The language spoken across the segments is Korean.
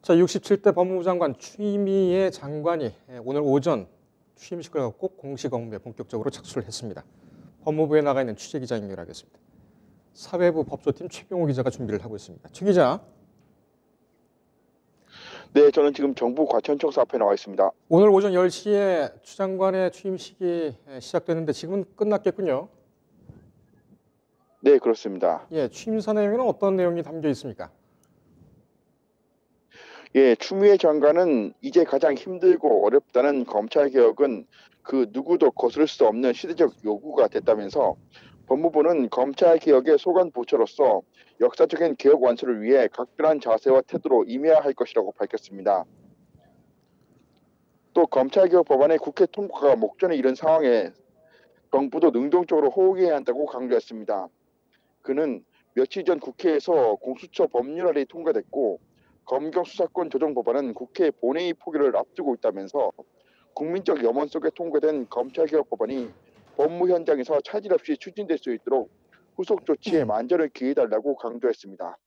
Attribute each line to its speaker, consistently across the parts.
Speaker 1: 자, 67대 법무부 장관 추미애 장관이 오늘 오전 취임식을 갖고 공식 업무에 본격적으로 착수를 했습니다. 법무부에 나가 있는 취재기자 연결하겠습니다. 사회부 법조팀 최병호 기자가 준비를 하고 있습니다. 최 기자.
Speaker 2: 네, 저는 지금 정부 과천청사 앞에 나와 있습니다.
Speaker 1: 오늘 오전 10시에 추 장관의 취임식이 시작됐는데 지금은 끝났겠군요.
Speaker 2: 네, 그렇습니다.
Speaker 1: 예, 취임사 내용에는 어떤 내용이 담겨 있습니까?
Speaker 2: 예, 추미애 장관은 이제 가장 힘들고 어렵다는 검찰개혁은 그 누구도 거스를 수 없는 시대적 요구가 됐다면서 법무부는 검찰개혁의 소관부처로서 역사적인 개혁 완수를 위해 각별한 자세와 태도로 임해야 할 것이라고 밝혔습니다. 또 검찰개혁 법안의 국회 통과가 목전에 이른 상황에 정부도 능동적으로 호응해야 한다고 강조했습니다. 그는 며칠 전 국회에서 공수처 법률안이 통과됐고 검경 수사권 조정 법안은 국회 본회의 포기를 앞두고 있다면서 국민적 염원 속에 통과된 검찰개혁 법안이 법무 현장에서 차질 없이 추진될 수 있도록 후속 조치에 만전을 기해달라고 강조했습니다.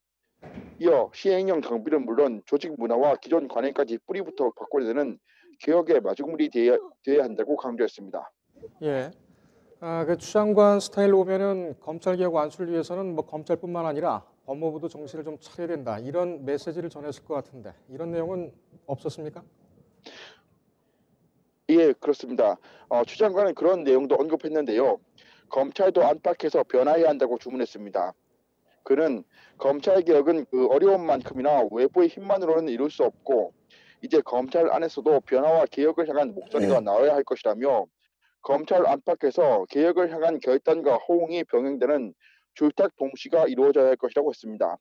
Speaker 2: 이어 시행령 정비는 물론 조직 문화와 기존 관행까지 뿌리부터 바꿔내는 개혁의 마중물이 되어야 한다고 강조했습니다.
Speaker 1: 예. 그 추 장관 스타일로 보면은 검찰개혁 완수를 위해서는 뭐 검찰뿐만 아니라 법무부도 정신을 좀 차려야 된다. 이런 메시지를 전했을 것 같은데 이런 내용은 없었습니까?
Speaker 2: 예, 그렇습니다. 추 장관은 그런 내용도 언급했는데요. 검찰도 안팎에서 변화해야 한다고 주문했습니다. 그는 검찰개혁은 그 어려운 만큼이나 외부의 힘만으로는 이룰 수 없고 이제 검찰 안에서도 변화와 개혁을 향한 목소리가 나와야 할 것이라며 검찰 안팎에서 개혁을 향한 결단과 호응이 병행되는 줄탁 동시가 이루어져야 할 것이라고 했습니다.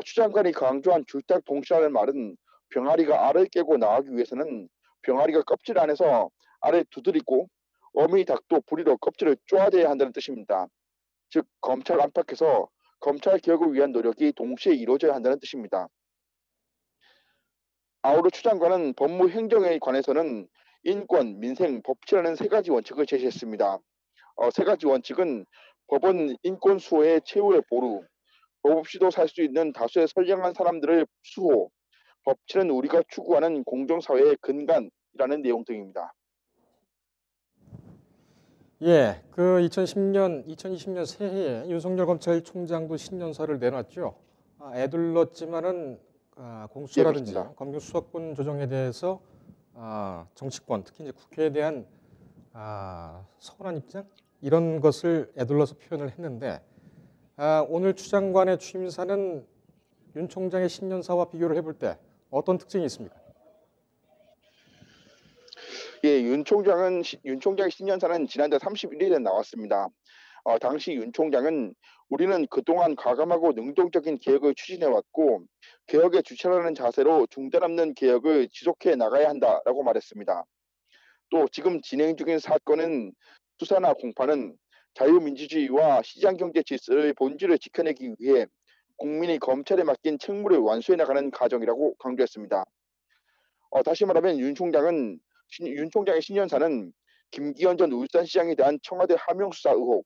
Speaker 2: 추 장관이 강조한 줄탁 동시라는 말은 병아리가 알을 깨고 나가기 위해서는 병아리가 껍질 안에서 알을 두드리고 어미 닭도 부리로 껍질을 쪼아대야 한다는 뜻입니다. 즉 검찰 안팎에서 검찰 개혁을 위한 노력이 동시에 이루어져야 한다는 뜻입니다. 아우르 추 장관은 법무 행정에 관해서는 인권, 민생, 법치라는 세 가지 원칙을 제시했습니다. 세 가지 원칙은 법은 인권 수호의 최후의 보루, 법 없이도 살 수 있는 다수의 선량한 사람들을 수호, 법치는 우리가 추구하는 공정사회의 근간이라는 내용 등입니다.
Speaker 1: 예, 그 2020년 새해에 윤석열 검찰총장도 신년사를 내놨죠. 애둘렀지만은
Speaker 2: 예,
Speaker 1: 공수처라든지
Speaker 2: 그렇습니다.
Speaker 1: 검경 수사권 조정에 대해서 정치권, 특히 이제 국회에 대한 서운한 입장 이런 것을 애둘러서 표현을 했는데 오늘 추 장관의 취임사는 윤 총장의 신년사와 비교를 해볼 때 어떤 특징이 있습니까?
Speaker 2: 예, 윤 총장의 신년사는 지난달 31일에 나왔습니다. 당시 윤 총장은 우리는 그동안 과감하고 능동적인 개혁을 추진해왔고 개혁의 주체라는 자세로 중단 없는 개혁을 지속해 나가야 한다라고 말했습니다. 또 지금 진행 중인 사건은 수사나 공판은 자유민주주의와 시장경제 질서의 본질을 지켜내기 위해 국민이 검찰에 맡긴 책무를 완수해 나가는 과정이라고 강조했습니다. 다시 말하면 윤 총장의 신년사는 김기현 전 울산시장에 대한 청와대 하명 수사 의혹,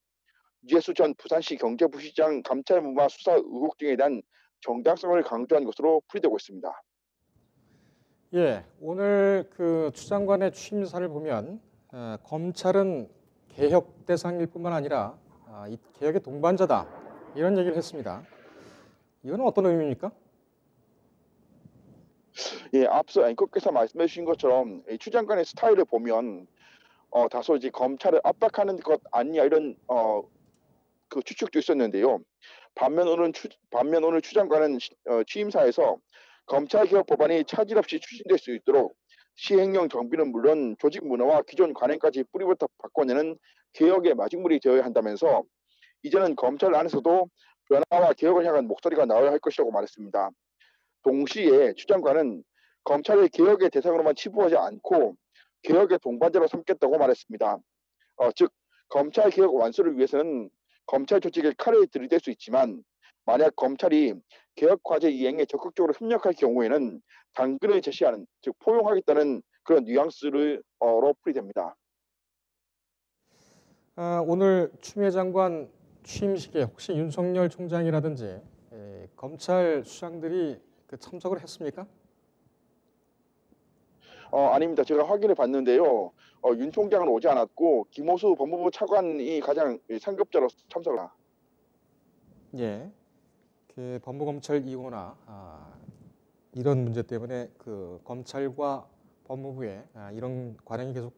Speaker 2: 유재수 전 부산시 경제부시장 감찰무마 수사 의혹 등에 대한 정당성을 강조한 것으로 풀이되고 있습니다.
Speaker 1: 예, 오늘 그 추 장관의 취임사를 보면 검찰은 개혁 대상일 뿐만 아니라 이 개혁의 동반자다 이런 얘기를 했습니다. 이건 어떤 의미입니까?
Speaker 2: 예, 앞서 앵커께서 말씀해 주신 것처럼 추 장관의 스타일을 보면 다소 이제 검찰을 압박하는 것 아니냐 이런 그 추측도 있었는데요. 반면 오늘 추 장관은 취임사에서 검찰개혁 법안이 차질 없이 추진될 수 있도록 시행령 정비는 물론 조직 문화와 기존 관행까지 뿌리부터 바꿔내는 개혁의 마중물이 되어야 한다면서 이제는 검찰 안에서도 변화와 개혁을 향한 목소리가 나와야 할 것이라고 말했습니다. 동시에 추 장관은 검찰을 개혁의 대상으로만 치부하지 않고 개혁의 동반자로 삼겠다고 말했습니다. 즉 검찰 개혁 완수를 위해서는 검찰 조직에 칼을 들이댈 수 있지만 만약 검찰이 개혁 과제 이행에 적극적으로 협력할 경우에는 당근을 제시하는 즉 포용하겠다는 그런 뉘앙스를 로 풀이됩니다.
Speaker 1: 오늘 추미애 장관 취임식에 혹시 윤석열 총장이라든지 검찰 수장들이 그 참석을 했습니까?
Speaker 2: 아닙니다. 제가 확인해 봤는데요. 윤 총장은 오지 않았고 김호수 법무부 차관이 가장 상급자로 참석을 합니다.
Speaker 1: 예, 그 법무검찰 2호나 이런 문제 때문에 그 검찰과 법무부의 이런 관행이 계속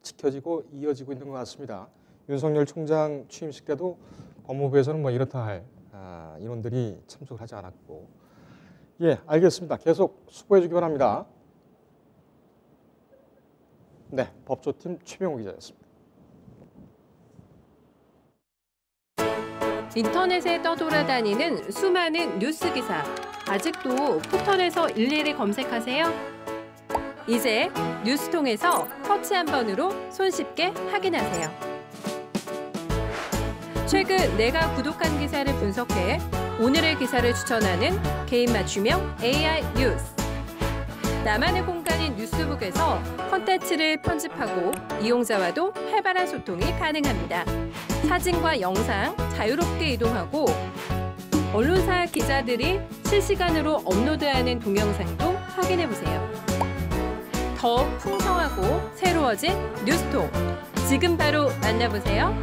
Speaker 1: 지켜지고 이어지고 있는 것 같습니다. 윤석열 총장 취임식 때도 법무부에서는 뭐 이렇다 할 인원들이 참석을 하지 않았고, 예, 알겠습니다. 계속 수고해 주기 바랍니다. 네, 법조팀 최병호 기자였습니다.
Speaker 3: 인터넷에 떠돌아다니는 수많은 뉴스 기사. 아직도 포털에서 일일이 검색하세요? 이제 뉴스통에서 터치 한 번으로 손쉽게 확인하세요. 최근 내가 구독한 기사를 분석해 오늘의 기사를 추천하는 개인 맞춤형 AI 뉴스. 나만의 공간인 뉴스북에서 콘텐츠를 편집하고 이용자와도 활발한 소통이 가능합니다. 사진과 영상 자유롭게 이동하고 언론사 기자들이 실시간으로 업로드하는 동영상도 확인해보세요. 더욱 풍성하고 새로워진 뉴스통. 지금 바로 만나보세요.